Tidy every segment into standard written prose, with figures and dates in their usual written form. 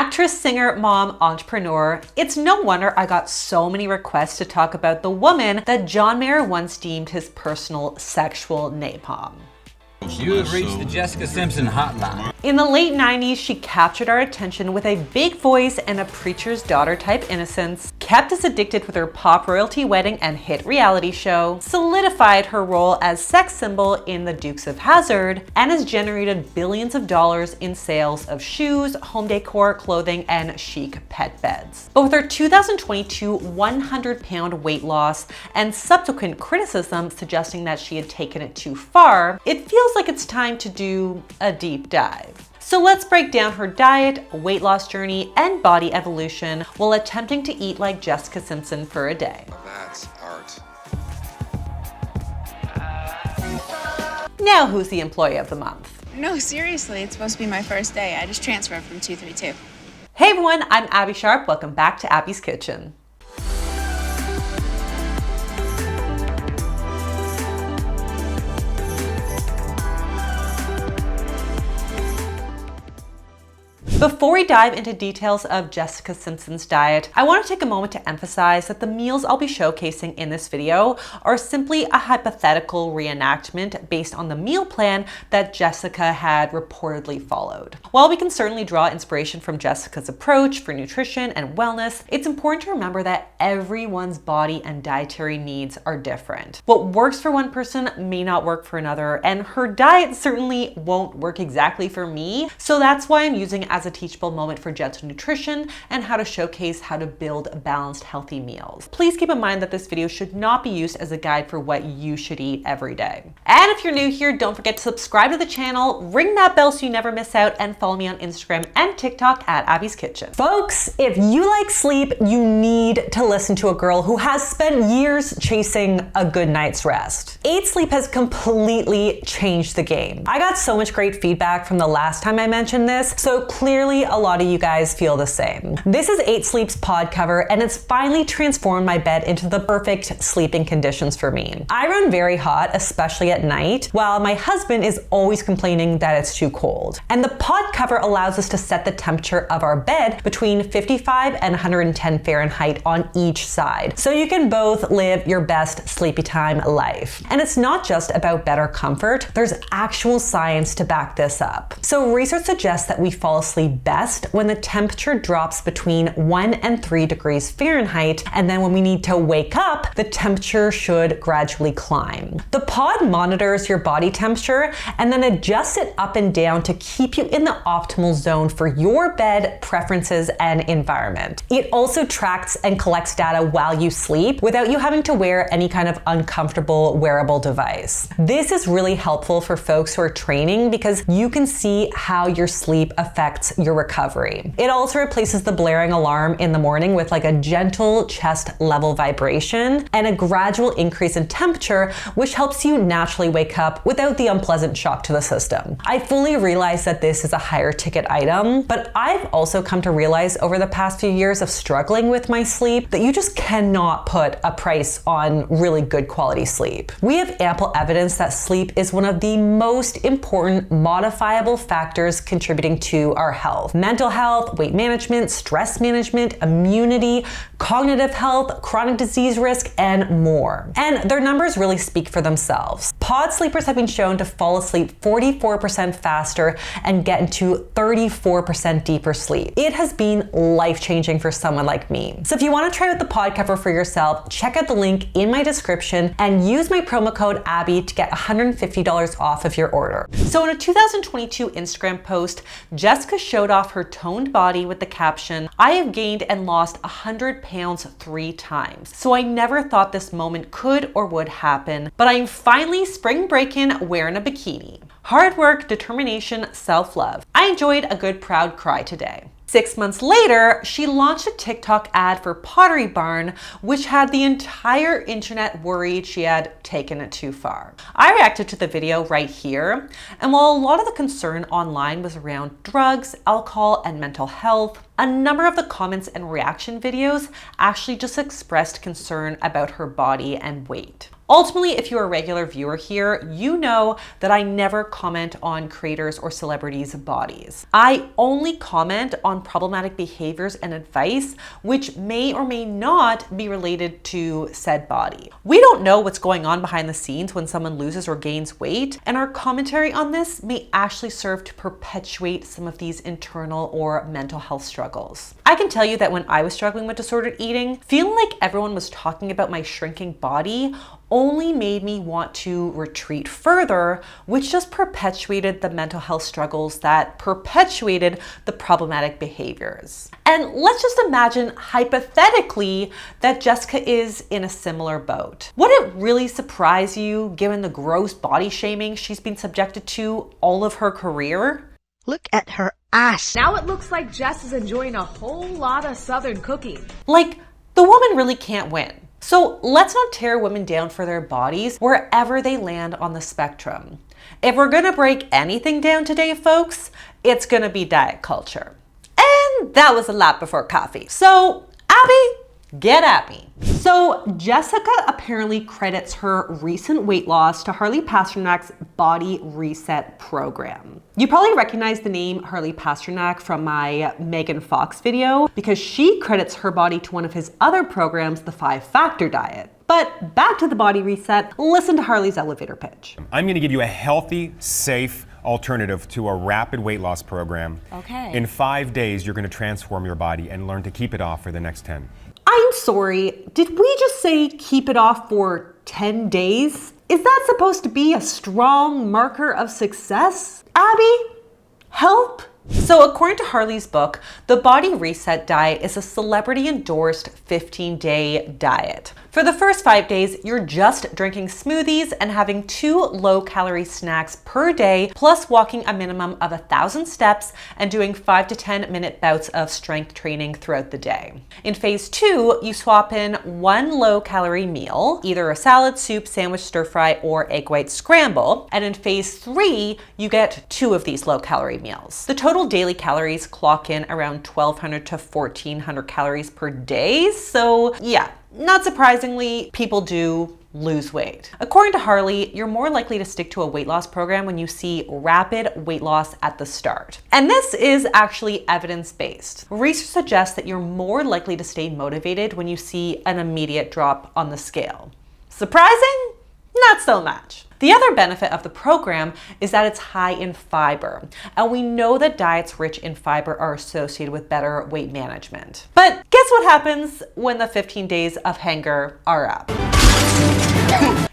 Actress, singer, mom, entrepreneur. It's no wonder I got so many requests to talk about the woman that John Mayer once deemed his personal sexual napalm. You have reached the Jessica Simpson hotline. In the late 90s, she captured our attention with a big voice and a preacher's daughter type innocence, kept us addicted with her pop royalty wedding and hit reality show, solidified her role as sex symbol in The Dukes of Hazzard, and has generated billions of dollars in sales of shoes, home decor, clothing, and chic pet beds. But with her 2022 100-pound weight loss and subsequent criticism suggesting that she had taken it too far, it feels like it's time to do a deep dive. So let's break down her diet, weight loss journey, and body evolution while attempting to eat like Jessica Simpson for a day. That's art. Now who's the employee of the month? No, seriously, it's supposed to be my first day. I just transferred from 232. Hey everyone, I'm Abbey Sharp. Welcome back to Abby's Kitchen. Before we dive into details of Jessica Simpson's diet, I want to take a moment to emphasize that the meals I'll be showcasing in this video are simply a hypothetical reenactment based on the meal plan that Jessica had reportedly followed. While we can certainly draw inspiration from Jessica's approach for nutrition and wellness, it's important to remember that everyone's body and dietary needs are different. What works for one person may not work for another, and her diet certainly won't work exactly for me, so that's why I'm using it as a teachable moment for gentle nutrition and how to showcase how to build balanced, healthy meals. Please keep in mind that this video should not be used as a guide for what you should eat every day. And if you're new here, don't forget to subscribe to the channel, ring that bell so you never miss out, and follow me on Instagram and TikTok at Abby's Kitchen. Folks, if you like sleep, you need to listen to a girl who has spent years chasing a good night's rest. 8 Sleep has completely changed the game. I got so much great feedback from the last time I mentioned this, so clearly a lot of you guys feel the same. This is 8 Sleep's pod cover, and it's finally transformed my bed into the perfect sleeping conditions for me. I run very hot, especially at night, while my husband is always complaining that it's too cold. And the pod cover allows us to set the temperature of our bed between 55 and 110 Fahrenheit on each side, so you can both live your best sleepy time life. And it's not just about better comfort, there's actual science to back this up. So research suggests that we fall asleep best when the temperature drops between 1 and 3 degrees Fahrenheit, and then when we need to wake up, the temperature should gradually climb. The pod monitors your body temperature and then adjusts it up and down to keep you in the optimal zone for your bed preferences and environment. It also tracks and collects data while you sleep without you having to wear any kind of uncomfortable wearable device. This is really helpful for folks who are training because you can see how your sleep affects your recovery. It also replaces the blaring alarm in the morning with like a gentle chest level vibration and a gradual increase in temperature, which helps you naturally wake up without the unpleasant shock to the system. I fully realize that this is a higher ticket item, but I've also come to realize over the past few years of struggling with my sleep that you just cannot put a price on really good quality sleep. We have ample evidence that sleep is one of the most important modifiable factors contributing to our health. Mental health, weight management, stress management, immunity, cognitive health, chronic disease risk, and more. And their numbers really speak for themselves. Pod sleepers have been shown to fall asleep 44% faster and get into 34% deeper sleep. It has been life-changing for someone like me. So if you want to try out the pod cover for yourself, check out the link in my description and use my promo code Abby to get $150 off of your order. So in a 2022 Instagram post, Jessica showed off her toned body with the caption, "I have gained and lost 100 pounds 3 times. So I never thought this moment could or would happen, but I'm finally spring breaking wearing a bikini. Hard work, determination, self-love. I enjoyed a good proud cry today." 6 months later, she launched a TikTok ad for Pottery Barn, which had the entire internet worried she had taken it too far. I reacted to the video right here, and while a lot of the concern online was around drugs, alcohol, and mental health, a number of the comments and reaction videos actually just expressed concern about her body and weight. Ultimately, if you're a regular viewer here, you know that I never comment on creators or celebrities' bodies. I only comment on problematic behaviors and advice which may or may not be related to said body. We don't know what's going on behind the scenes when someone loses or gains weight, and our commentary on this may actually serve to perpetuate some of these internal or mental health struggles. I can tell you that when I was struggling with disordered eating, feeling like everyone was talking about my shrinking body only made me want to retreat further, which just perpetuated the mental health struggles that perpetuated the problematic behaviors. And let's just imagine hypothetically that Jessica is in a similar boat. Would it really surprise you, given the gross body shaming she's been subjected to all of her career? Look at her ass. Now it looks like Jess is enjoying a whole lot of Southern cooking. Like, the woman really can't win. So let's not tear women down for their bodies wherever they land on the spectrum. If we're gonna break anything down today, folks, it's gonna be diet culture. And that was a lot before coffee. So, Abby, get at me. So Jessica apparently credits her recent weight loss to Harley Pasternak's Body Reset program. You probably recognize the name Harley Pasternak from my Megan Fox video because she credits her body to one of his other programs, the 5-Factor Diet. But back to the Body Reset, listen to Harley's elevator pitch. I'm gonna give you a healthy, safe alternative to a rapid weight loss program. Okay. In 5 days, you're gonna transform your body and learn to keep it off for the next 10. I'm sorry, did we just say keep it off for 10 days? Is that supposed to be a strong marker of success? Abby, help? So according to Harley's book, the Body Reset diet is a celebrity-endorsed 15-day diet. For the first 5 days, you're just drinking smoothies and having 2 low-calorie snacks per day, plus walking a minimum of 1,000 steps and doing 5 to 10-minute bouts of strength training throughout the day. In phase 2, you swap in 1 low-calorie meal, either a salad, soup, sandwich, stir-fry, or egg white scramble. And in phase 3, you get 2 of these low-calorie meals. The total daily calories clock in around 1,200 to 1,400 calories per day. So yeah, not surprisingly, people do lose weight. According to Harley, you're more likely to stick to a weight loss program when you see rapid weight loss at the start. And this is actually evidence-based. Research suggests that you're more likely to stay motivated when you see an immediate drop on the scale. Surprising? Not so much. The other benefit of the program is that it's high in fiber, and we know that diets rich in fiber are associated with better weight management. But guess what happens when the 15 days of hunger are up?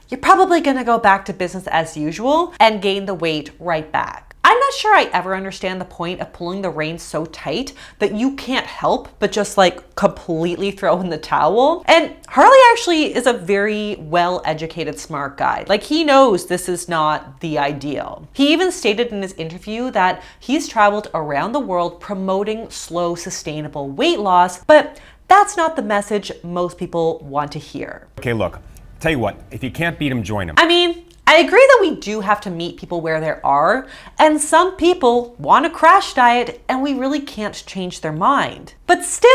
You're probably gonna go back to business as usual and gain the weight right back. I'm not sure I ever understand the point of pulling the reins so tight that you can't help but just like completely throw in the towel. And Harley actually is a very well-educated, smart guy. Like, he knows this is not the ideal. He even stated in his interview that he's traveled around the world promoting slow, sustainable weight loss, but that's not the message most people want to hear. Okay, look, tell you what, if you can't beat him, join him. I mean, I agree that we do have to meet people where they are, and some people want a crash diet and we really can't change their mind. But still,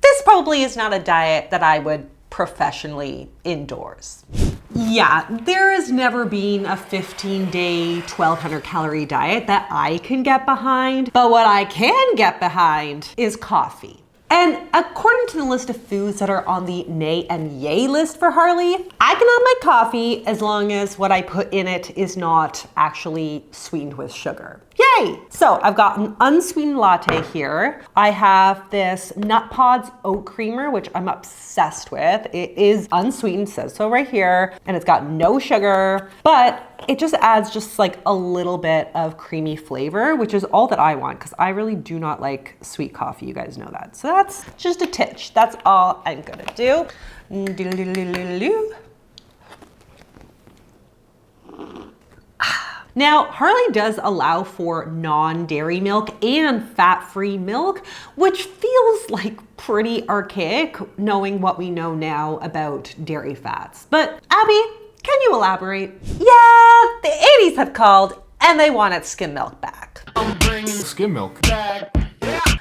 this probably is not a diet that I would professionally endorse. Yeah, there has never been a 15-day, 1,200 calorie diet that I can get behind, but what I can get behind is coffee. And according to the list of foods that are on the nay and yay list for Harley, I can have my coffee as long as what I put in it is not actually sweetened with sugar. Yay! So I've got an unsweetened latte here. I have this Nut Pods oat creamer, which I'm obsessed with. It is unsweetened, says so right here, and it's got no sugar, but it just adds just like a little bit of creamy flavor, which is all that I want because I really do not like sweet coffee. You guys know that. So that's just a titch. That's all I'm gonna do. Now, Harley does allow for non-dairy milk and fat-free milk, which feels like pretty archaic knowing what we know now about dairy fats. But Abby, can you elaborate? Yeah, the 80s have called and they wanted skim milk back. I'm bringing skim milk back.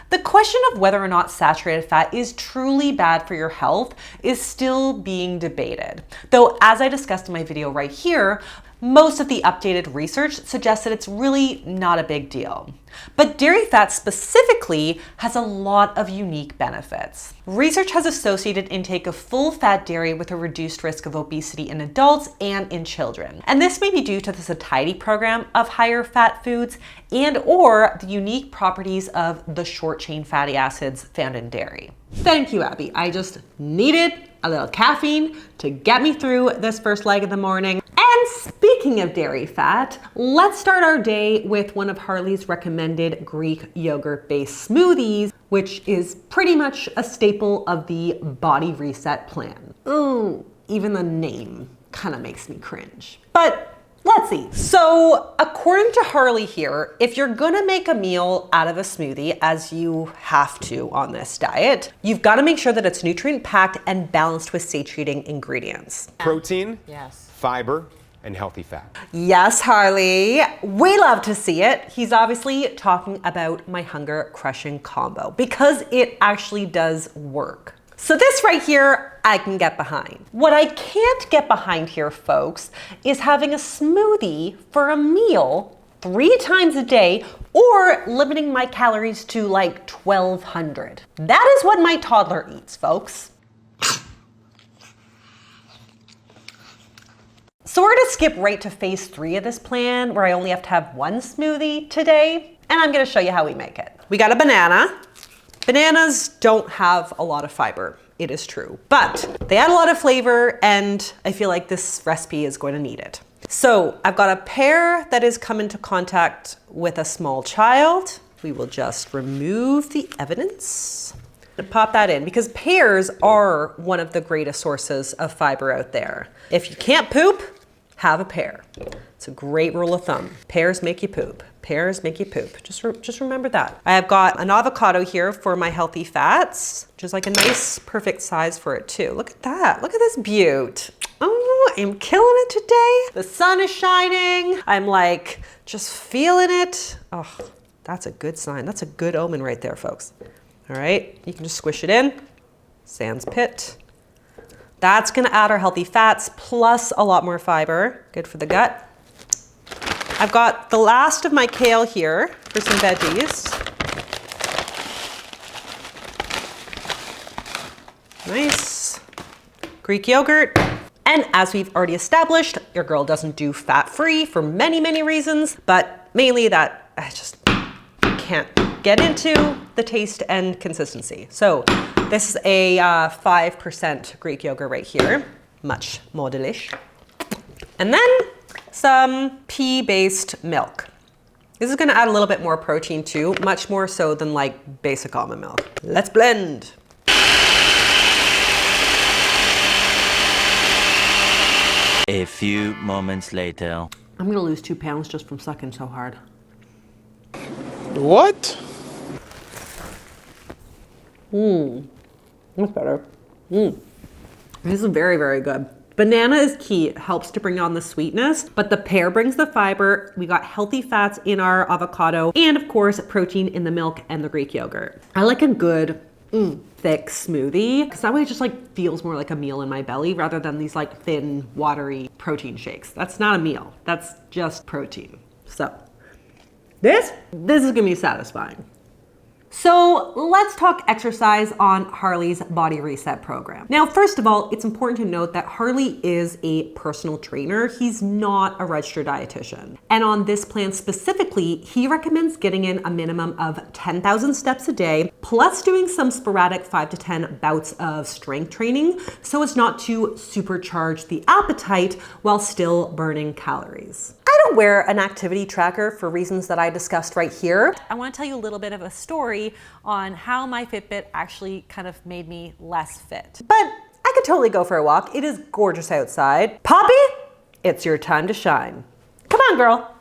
The question of whether or not saturated fat is truly bad for your health is still being debated. Though, as I discussed in my video right here, most of the updated research suggests that it's really not a big deal. But dairy fat specifically has a lot of unique benefits. Research has associated intake of full-fat dairy with a reduced risk of obesity in adults and in children. And this may be due to the satiety program of higher fat foods and or the unique properties of the short-chain fatty acids found in dairy. Thank you, Abby. I just needed a little caffeine to get me through this first leg of the morning. And speaking of dairy fat, let's start our day with one of Harley's recommended Greek yogurt-based smoothies, which is pretty much a staple of the body reset plan. Ooh, even the name kind of makes me cringe. But let's see. So according to Harley here, if you're gonna make a meal out of a smoothie, as you have to on this diet, you've gotta make sure that it's nutrient packed and balanced with satiating ingredients. Protein, Yes. fiber, and healthy fat. Yes, Harley, we love to see it. He's obviously talking about my hunger crushing combo because it actually does work. So this right here, I can get behind. What I can't get behind here, folks, is having a smoothie for a meal 3 times a day or limiting my calories to like 1,200. That is what my toddler eats, folks. So we're gonna skip right to phase 3 of this plan where I only have to have 1 smoothie today, and I'm gonna show you how we make it. We got a banana. Bananas don't have a lot of fiber, it is true, but they add a lot of flavor and I feel like this recipe is going to need it. So I've got a pear that has come into contact with a small child. We will just remove the evidence and pop that in because pears are one of the greatest sources of fiber out there. If you can't poop, have a pear. It's a great rule of thumb. Pears make you poop. Pears make you poop. Just remember that. I have got an avocado here for my healthy fats, which is like a nice, perfect size for it too. Look at that. Look at this beaut. Oh, I'm killing it today. The sun is shining. I'm like just feeling it. Oh, that's a good sign. That's a good omen right there, folks. All right, you can just squish it in. Sans pit. That's gonna add our healthy fats plus a lot more fiber. Good for the gut. I've got the last of my kale here for some veggies. Nice. Greek yogurt. And as we've already established, your girl doesn't do fat-free for many, many reasons, but mainly that I just can't get into the taste and consistency. So this is a 5% Greek yogurt right here. Much more delish. And then some pea-based milk. This is gonna add a little bit more protein too, much more so than like basic almond milk. Let's blend. A few moments later. I'm gonna lose 2 pounds just from sucking so hard. What? That's better. This is very, very good. Banana is key. It helps to bring on the sweetness, but the pear brings the fiber. We got healthy fats in our avocado, and of course, protein in the milk and the Greek yogurt. I like a good, thick smoothie, because that way it just like feels more like a meal in my belly rather than these like thin, watery protein shakes. That's not a meal. That's just protein. So this is gonna be satisfying. So let's talk exercise on Harley's Body Reset program. Now, first of all, it's important to note that Harley is a personal trainer. He's not a registered dietitian. And on this plan specifically, he recommends getting in a minimum of 10,000 steps a day, plus doing some sporadic 5 to 10 bouts of strength training so as not to supercharge the appetite while still burning calories. I don't wear an activity tracker for reasons that I discussed right here. I want to tell you a little bit of a story on how my Fitbit actually kind of made me less fit. But I could totally go for a walk. It is gorgeous outside. Poppy, it's your time to shine. Come on, girl.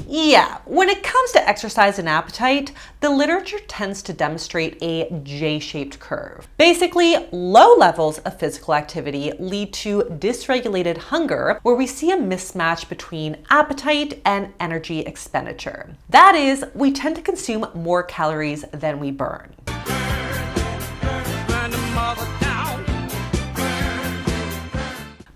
Yeah, when it comes to exercise and appetite, the literature tends to demonstrate a J-shaped curve. Basically, low levels of physical activity lead to dysregulated hunger, where we see a mismatch between appetite and energy expenditure. That is, we tend to consume more calories than we burn.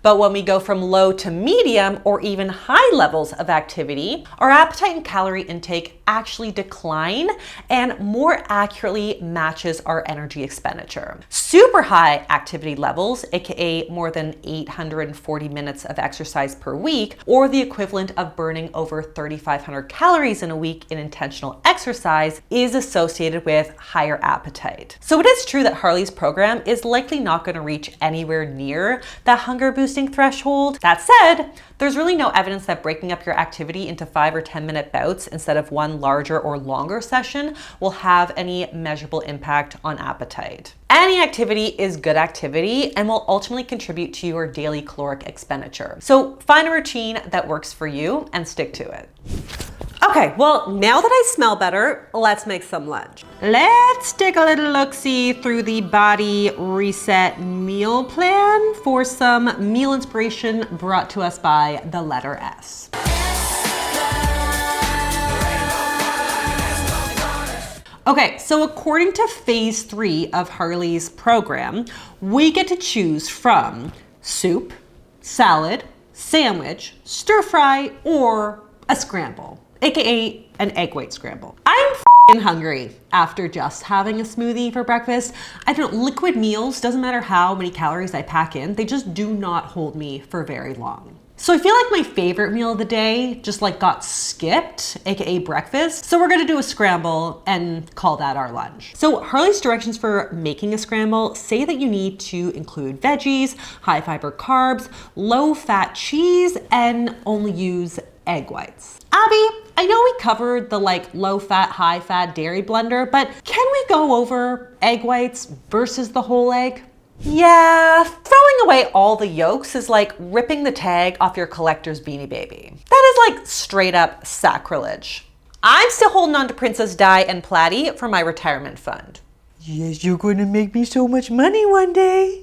But when we go from low to medium or even high levels of activity, our appetite and calorie intake actually decline and more accurately matches our energy expenditure. Super high activity levels, aka more than 840 minutes of exercise per week, or the equivalent of burning over 3,500 calories in a week in intentional exercise, is associated with higher appetite. So it is true that Harley's program is likely not going to reach anywhere near that hunger boosting threshold. That said, there's really no evidence that breaking up your activity into 5 or 10-minute bouts instead of one larger or longer session will have any measurable impact on appetite. Any activity is good activity and will ultimately contribute to your daily caloric expenditure. So find a routine that works for you and stick to it. Okay, well, now that I smell better, let's make some lunch. Let's take a little look-see through the Body Reset meal plan for some meal inspiration brought to us by the letter S. Okay, so according to phase 3 of Harley's program, we get to choose from soup, salad, sandwich, stir fry, or a scramble, aka an egg white scramble. I'm hungry after just having a smoothie for breakfast. I don't, liquid meals, doesn't matter how many calories I pack in, they just do not hold me for very long. So I feel like my favorite meal of the day just like got skipped, aka breakfast. So we're gonna do a scramble and call that our lunch. So Harley's directions for making a scramble say that you need to include veggies, high fiber carbs, low fat cheese, and only use egg whites. Abby, I know we covered the like low fat, high fat dairy blender, but can we go over egg whites versus the whole egg? Yeah, throwing away all the yolks is like ripping the tag off your collector's Beanie Baby. That is like straight up sacrilege. I'm still holding on to Princess Di and Platy for my retirement fund. Yes, you're going to make me so much money one day.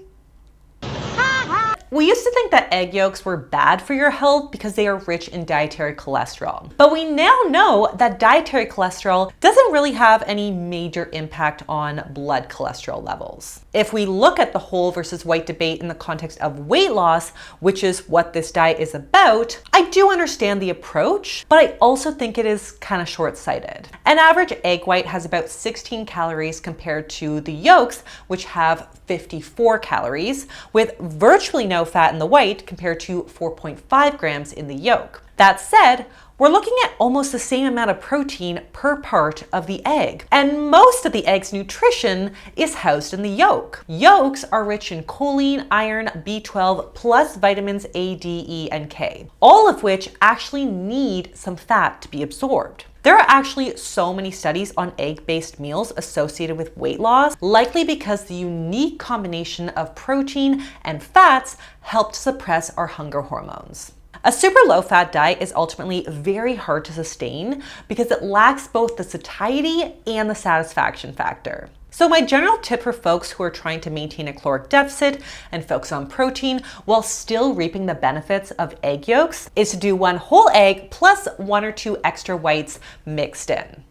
We used to think that egg yolks were bad for your health because they are rich in dietary cholesterol. But we now know that dietary cholesterol doesn't really have any major impact on blood cholesterol levels. If we look at the whole versus white debate in the context of weight loss, which is what this diet is about, I do understand the approach, but I also think it is kind of short-sighted. An average egg white has about 16 calories compared to the yolks, which have 54 calories, with virtually no fat in the white compared to 4.5 grams in the yolk. That said, we're looking at almost the same amount of protein per part of the egg, and most of the egg's nutrition is housed in the yolk. Yolks are rich in choline, iron, B12, plus vitamins A, D, E, and K, all of which actually need some fat to be absorbed. There are actually so many studies on egg-based meals associated with weight loss, likely because the unique combination of protein and fats helped suppress our hunger hormones. A super low-fat diet is ultimately very hard to sustain because it lacks both the satiety and the satisfaction factor. So my general tip for folks who are trying to maintain a caloric deficit and focus on protein while still reaping the benefits of egg yolks is to do one whole egg plus 1 or 2 extra whites mixed in.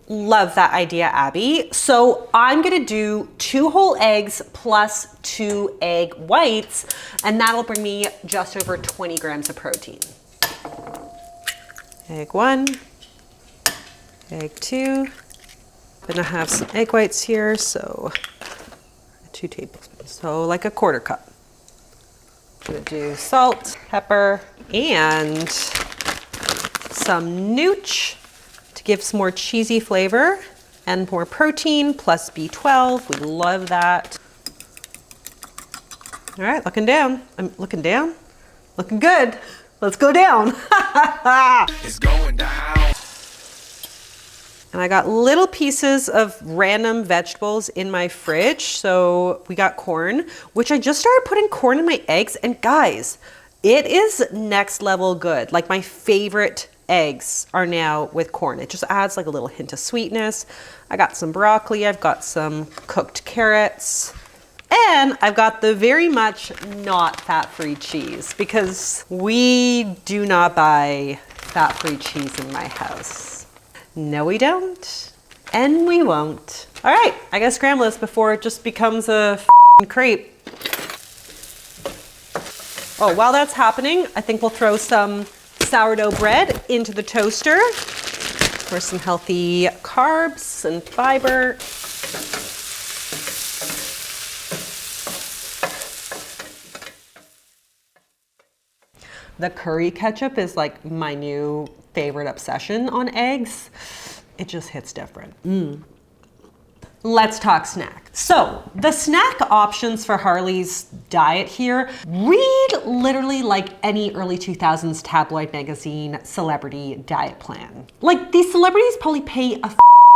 Love that idea, Abby. So I'm gonna do 2 whole eggs plus 2 egg whites, and that'll bring me just over 20 grams of protein. Egg 1, egg 2. Gonna have some egg whites here, so 2 tablespoons, so like a 1/4 cup. Gonna do salt, pepper, and some nooch to give some more cheesy flavor and more protein plus B12. We love that. All right, looking down. I'm looking down. Looking good. Let's go down. It's going down. And I got little pieces of random vegetables in my fridge. So we got corn, which I just started putting corn in my eggs. And guys, it is next level good. Like my favorite eggs are now with corn. It just adds like a little hint of sweetness. I got some broccoli, I've got some cooked carrots, and I've got the very much not fat-free cheese because we do not buy fat-free cheese in my house. No, we don't, and we won't. All right, I gotta scramble this before it just becomes a crepe. Oh, while that's happening, I think we'll throw some sourdough bread into the toaster for some healthy carbs and fiber. The curry ketchup is like my new favorite obsession on eggs. It just hits different. Let's talk snack. So the snack options for Harley's diet here read literally like any early 2000s tabloid magazine celebrity diet plan. Like these celebrities probably pay a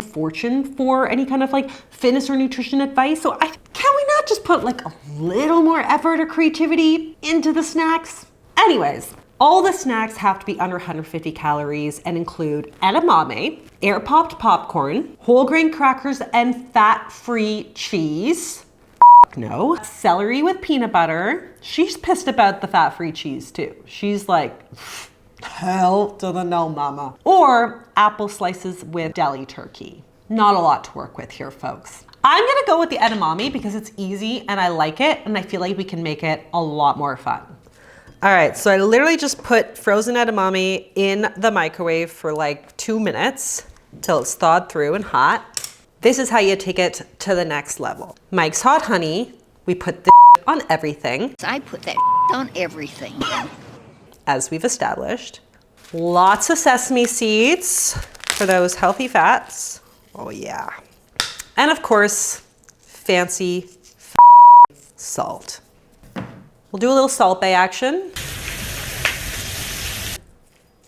fortune for any kind of like fitness or nutrition advice. So can we not just put like a little more effort or creativity into the snacks? Anyways, all the snacks have to be under 150 calories and include edamame, air-popped popcorn, whole grain crackers, and fat-free cheese. No. Celery with peanut butter. She's pissed about the fat-free cheese too. She's like, hell to the no, mama. Or apple slices with deli turkey. Not a lot to work with here, folks. I'm gonna go with the edamame because it's easy and I like it, and I feel like we can make it a lot more fun. All right, so I literally just put frozen edamame in the microwave for like 2 minutes till it's thawed through and hot. This is how you take it to the next level. Mike's Hot Honey, we put the on everything. I put that on everything. As we've established. Lots of sesame seeds for those healthy fats. Oh yeah. And of course, fancy salt. We'll do a little Salt Bae action.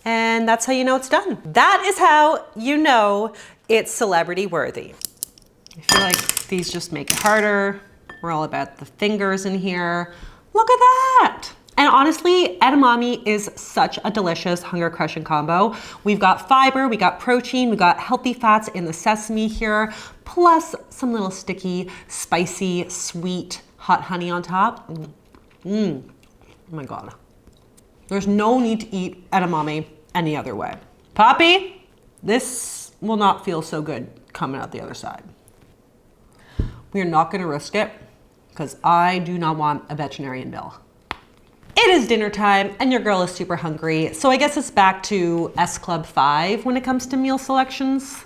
And that's how you know it's done. That is how you know it's celebrity worthy. I feel like these just make it harder. We're all about the fingers in here. Look at that. And honestly, edamame is such a delicious hunger crushing combo. We've got fiber, we got protein, we got healthy fats in the sesame here, plus some little sticky, spicy, sweet, hot honey on top. Oh my God. There's no need to eat edamame any other way. Poppy, this will not feel so good coming out the other side. We are not gonna risk it because I do not want a veterinarian bill. It is dinner time and your girl is super hungry. So I guess it's back to S Club 5 when it comes to meal selections.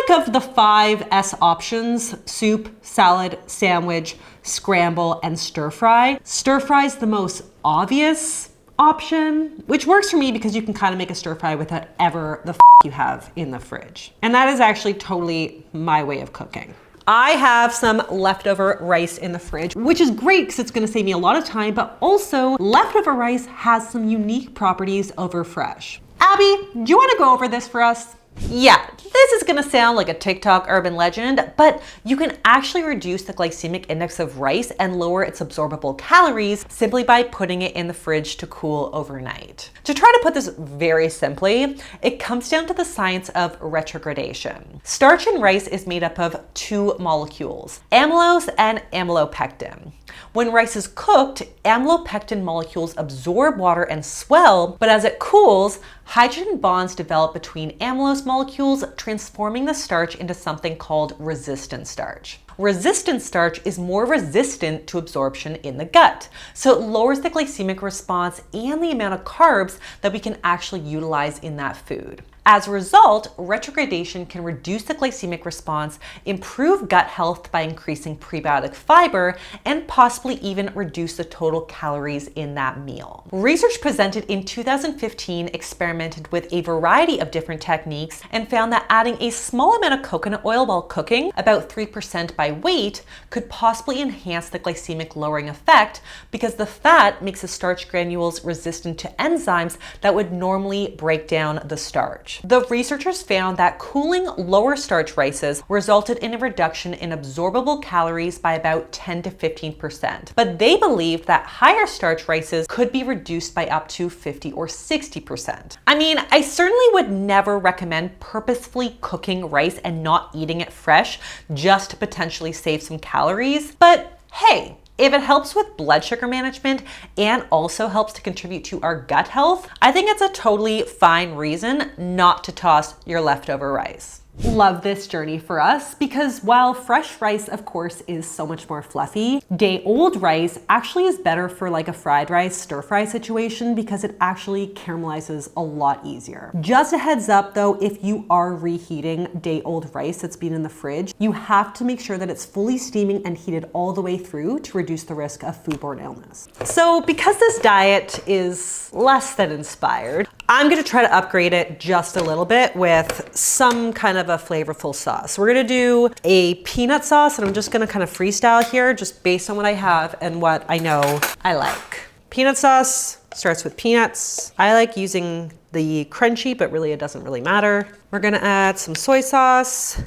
Of the 5 S options, soup, salad, sandwich, scramble, and stir fry. Stir fry is the most obvious option, which works for me because you can kind of make a stir fry with whatever the you have in the fridge. And that is actually totally my way of cooking. I have some leftover rice in the fridge, which is great because it's gonna save me a lot of time, but also leftover rice has some unique properties over fresh. Abby, do you wanna go over this for us? Yeah, this is gonna sound like a TikTok urban legend, but you can actually reduce the glycemic index of rice and lower its absorbable calories simply by putting it in the fridge to cool overnight. To try to put this very simply, it comes down to the science of retrogradation. Starch in rice is made up of 2 molecules, amylose and amylopectin. When rice is cooked, amylopectin molecules absorb water and swell, but as it cools, hydrogen bonds develop between amylose molecules, transforming the starch into something called resistant starch. Resistant starch is more resistant to absorption in the gut, so it lowers the glycemic response and the amount of carbs that we can actually utilize in that food. As a result, retrogradation can reduce the glycemic response, improve gut health by increasing prebiotic fiber, and possibly even reduce the total calories in that meal. Research presented in 2015 experimented with a variety of different techniques and found that adding a small amount of coconut oil while cooking, about 3% by weight, could possibly enhance the glycemic lowering effect because the fat makes the starch granules resistant to enzymes that would normally break down the starch. starch. The researchers found that cooling lower starch rices resulted in a reduction in absorbable calories by about 10 to 15%. But they believed that higher starch rices could be reduced by up to 50 or 60%. I mean, I certainly would never recommend purposefully cooking rice and not eating it fresh just to potentially save some calories, but hey, if it helps with blood sugar management and also helps to contribute to our gut health, I think it's a totally fine reason not to toss your leftover rice. Love this journey for us because while fresh rice, of course, is so much more fluffy, day-old rice actually is better for like a fried rice, stir-fry situation because it actually caramelizes a lot easier. Just a heads up though, if you are reheating day-old rice that's been in the fridge, you have to make sure that it's fully steaming and heated all the way through to reduce the risk of foodborne illness. So because this diet is less than inspired, I'm gonna try to upgrade it just a little bit with some kind of a flavorful sauce. We're gonna do a peanut sauce, and I'm just gonna kind of freestyle here just based on what I have and what I know I like. Peanut sauce starts with peanuts. I like using the crunchy, but really it doesn't really matter. We're gonna add some soy sauce.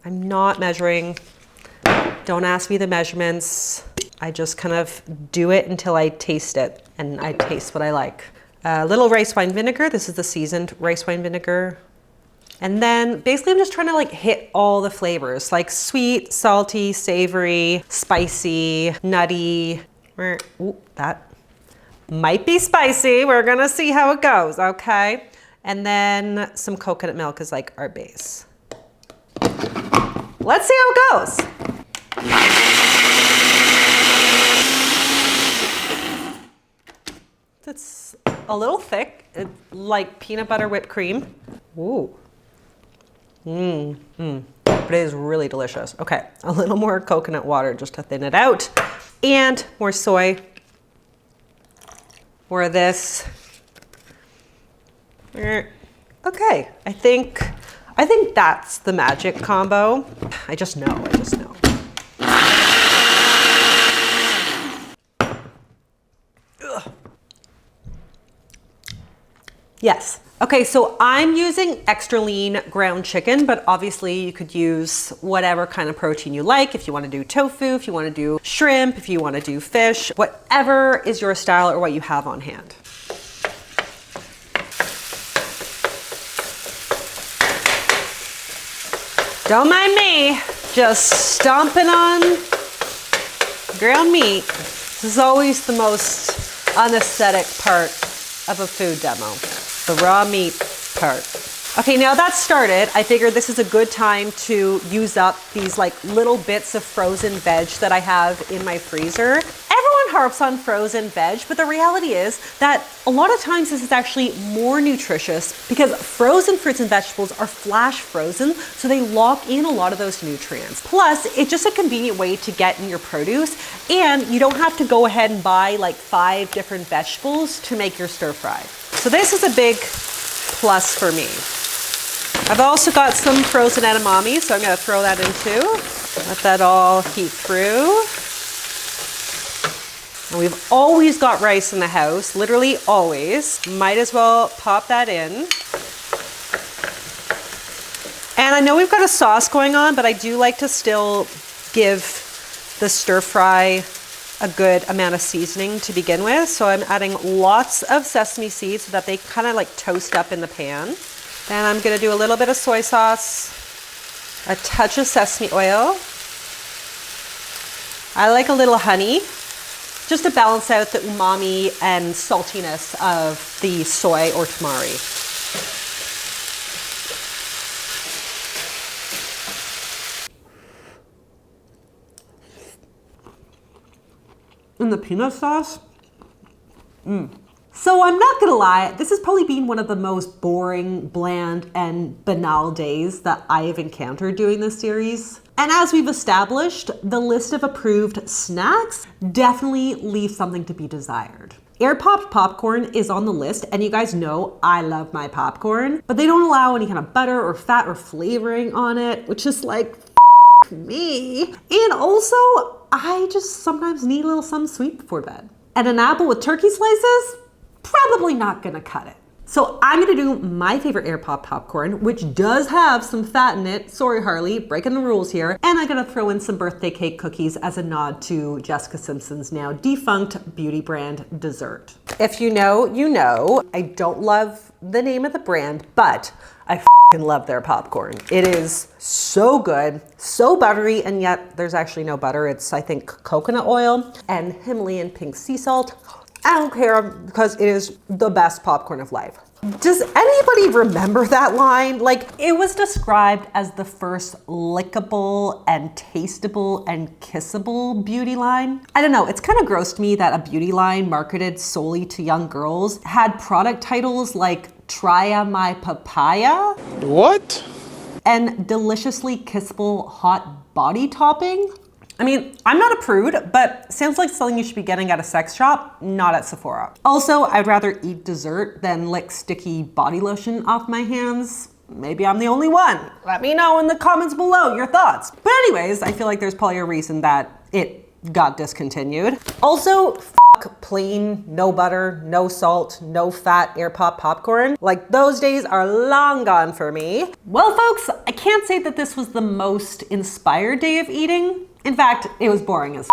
I'm not measuring. Don't ask me the measurements. I just kind of do it until I taste it, and I taste what I like. A little rice wine vinegar. This is the seasoned rice wine vinegar. And then basically I'm just trying to like hit all the flavors, like sweet, salty, savory, spicy, nutty. Ooh, that might be spicy. We're gonna see how it goes, okay? And then some coconut milk is like our base. Let's see how it goes. It's a little thick, like peanut butter whipped cream. Ooh. But it is really delicious. Okay, a little more coconut water just to thin it out. And more soy. More of this. Okay, I think that's the magic combo. I just know. Ugh. Yes. Okay, so I'm using extra lean ground chicken, but obviously you could use whatever kind of protein you like. If you want to do tofu, if you want to do shrimp, if you want to do fish, whatever is your style or what you have on hand. Don't mind me, just stomping on ground meat. This is always the most unaesthetic part of a food demo. The raw meat part. Okay, now that's started, I figured this is a good time to use up these like little bits of frozen veg that I have in my freezer. Everyone harps on frozen veg, but the reality is that a lot of times this is actually more nutritious because frozen fruits and vegetables are flash frozen, so they lock in a lot of those nutrients. Plus, it's just a convenient way to get in your produce, and you don't have to go ahead and buy like 5 different vegetables to make your stir fry. So this is a big plus for me. I've also got some frozen edamame, so I'm gonna throw that in too. Let that all heat through. And we've always got rice in the house, literally always. Might as well pop that in. And I know we've got a sauce going on, but I do like to still give the stir fry a good amount of seasoning to begin with. So I'm adding lots of sesame seeds so that they kind of like toast up in the pan. Then I'm gonna do a little bit of soy sauce, a touch of sesame oil. I like a little honey, just to balance out the umami and saltiness of the soy or tamari. And the peanut sauce. So I'm not gonna lie, this has probably been one of the most boring, bland, and banal days that I have encountered doing this series. And as we've established, the list of approved snacks definitely leaves something to be desired. Air-popped popcorn is on the list, and you guys know I love my popcorn, but they don't allow any kind of butter or fat or flavoring on it, which is like, me. And also, I just sometimes need a little something sweet before bed. And an apple with turkey slices? Probably not gonna cut it. So I'm gonna do my favorite Airpop popcorn, which does have some fat in it. Sorry, Harley, breaking the rules here. And I'm gonna throw in some birthday cake cookies as a nod to Jessica Simpson's now defunct beauty brand dessert. If you know, you know. I don't love the name of the brand, but I f***ing love their popcorn. It is so good, so buttery, and yet there's actually no butter. It's, I think, coconut oil and Himalayan pink sea salt. I don't care because it is the best popcorn of life. Does anybody remember that line? Like, it was described as the first lickable and tasteable and kissable beauty line. I don't know, it's kind of gross to me that a beauty line marketed solely to young girls had product titles like Try My Papaya. What? And deliciously kissable hot body topping. I mean, I'm not a prude, but sounds like something you should be getting at a sex shop, not at Sephora. Also, I'd rather eat dessert than lick sticky body lotion off my hands. Maybe I'm the only one. Let me know in the comments below your thoughts. But anyways, I feel like there's probably a reason that it got discontinued. Also, fuck plain, no butter, no salt, no fat Airpop popcorn. Like, those days are long gone for me. Well, folks, I can't say that this was the most inspired day of eating. In fact, it was boring as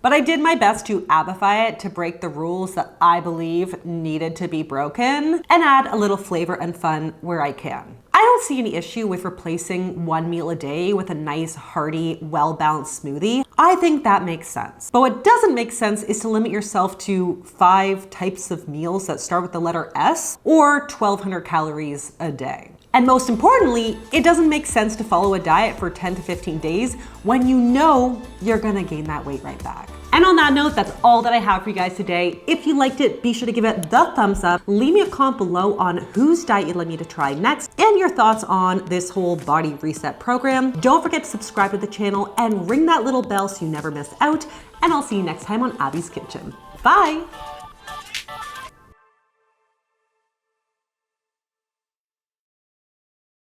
but I did my best to abify it to break the rules that I believe needed to be broken and add a little flavor and fun where I can. I don't see any issue with replacing one meal a day with a nice, hearty, well-balanced smoothie. I think that makes sense. But what doesn't make sense is to limit yourself to 5 types of meals that start with the letter S or 1,200 calories a day. And most importantly, it doesn't make sense to follow a diet for 10 to 15 days when you know you're gonna gain that weight right back. And on that note, that's all that I have for you guys today. If you liked it, be sure to give it the thumbs up. Leave me a comment below on whose diet you'd like me to try next and your thoughts on this whole body reset program. Don't forget to subscribe to the channel and ring that little bell so you never miss out. And I'll see you next time on Abby's Kitchen. Bye.